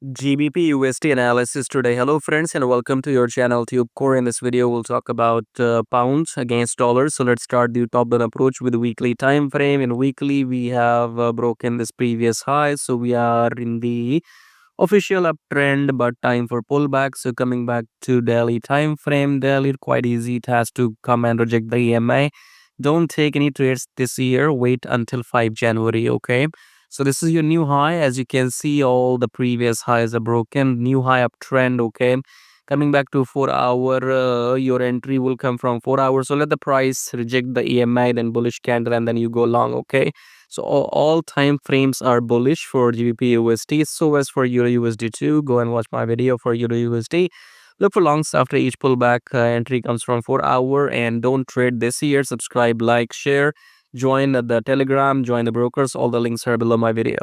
GBPUSD analysis today. Hello friends and welcome to your channel TubeCore. In this video we'll talk about pounds against dollars. So let's start the top down approach with the weekly time frame. In weekly we have broken this previous high, so we are in the official uptrend but time for pullback. So coming back to daily time frame, daily quite easy, it has to come and reject the EMA. Don't take any trades this year, wait until 5 January. Okay, so this is your new high. As you can see, all the previous highs are broken. New high uptrend. Okay, coming back to 4 hour, your entry will come from 4 hours. So let the price reject the EMI, then bullish candle, and then you go long. Okay, so all time frames are bullish for GBP USD. So as for Euro USD too, go and watch my video for Euro USD. Look for longs after each pullback entry comes from 4 hour, and don't trade this year. Subscribe, like, share, join the Telegram, join the brokers. All the links are below my video.